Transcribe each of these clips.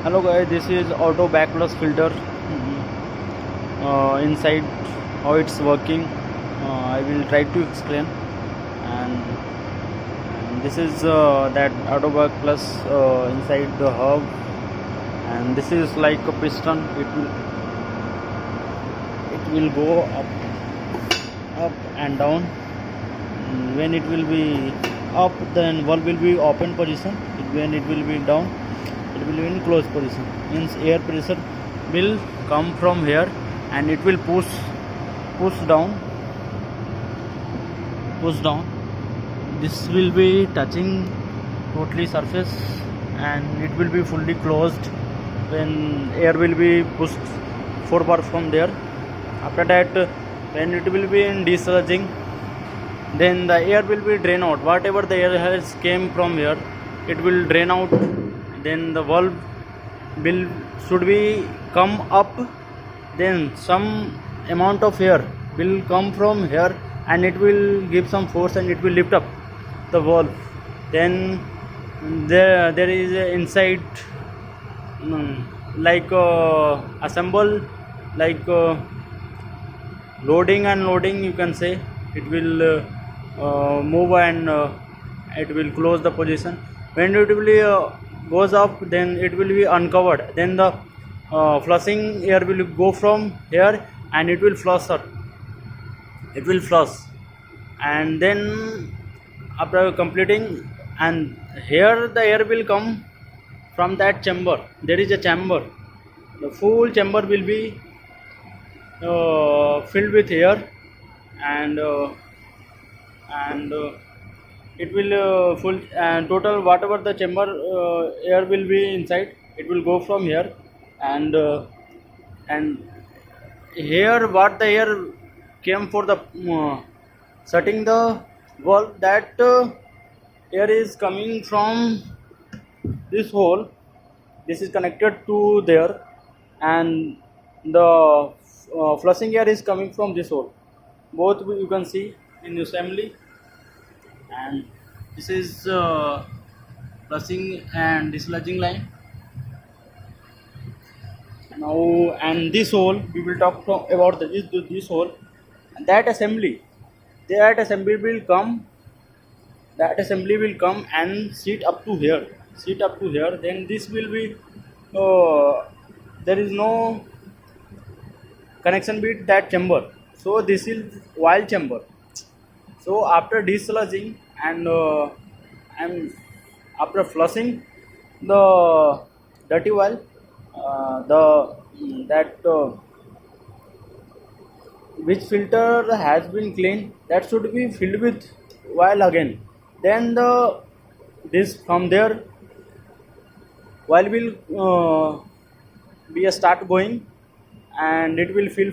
Hello guys, this is auto backlash filter. Inside how it's working, I will try to explain. And this is that auto backlash inside the hub, and this is like a piston. It will go up and down. When it will be up, then valve will be open position. When it will be down, it will be in closed position. Means air pressure will come from here and it will push down. This will be touching totally surface and it will be fully closed when air will be pushed forward from there. After that, when it will be in desludging, then the air will be drain out. Whatever the air has came from here, it will drain out. Then the valve should be come up. Then some amount of air will come from here and it will give some force and it will lift up the valve. Then there is a inside like assemble, like loading and loading, you can say. It will move and it will close the position. When it will goes up, then it will be uncovered. Then the flushing air will go from here and it will flush up. It will flush, and then after completing, and here the air will come from that chamber. There is a chamber. The full chamber will be filled with air, and it will full and total whatever the chamber air will be inside, it will go from here, and here what the air came for the setting the valve, that air is coming from this hole. This is connected to there, and the flushing air is coming from this hole. Both you can see in the assembly, and this is flushing and dislodging line. Now, and this hole we will talk about this hole, and that assembly will come. That assembly will come and sit up to here. Then this will be there is no connection with that chamber. So this is oil chamber. So after dislodging and after flushing the dirty oil, which filter has been cleaned, that should be filled with oil again. Then this from there oil will be start going and it will fill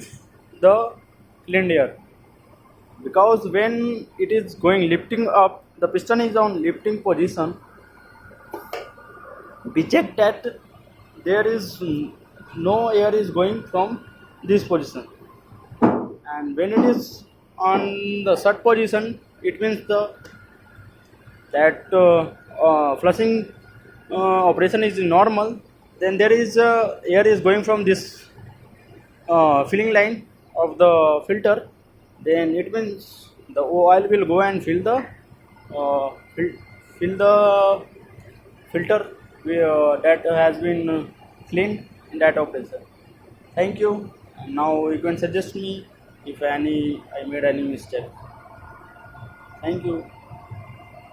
the cleaned air. Because when it is going lifting up, the piston is on lifting position, we check that there is no air is going from this position, and when it is on the third position, it means that flushing operation is normal. Then there is air is going from this filling line of the filter. Then it means the oil will go and fill the filter that has been cleaned in that operation. Thank you. And now you can suggest me if I made any mistake. Thank you.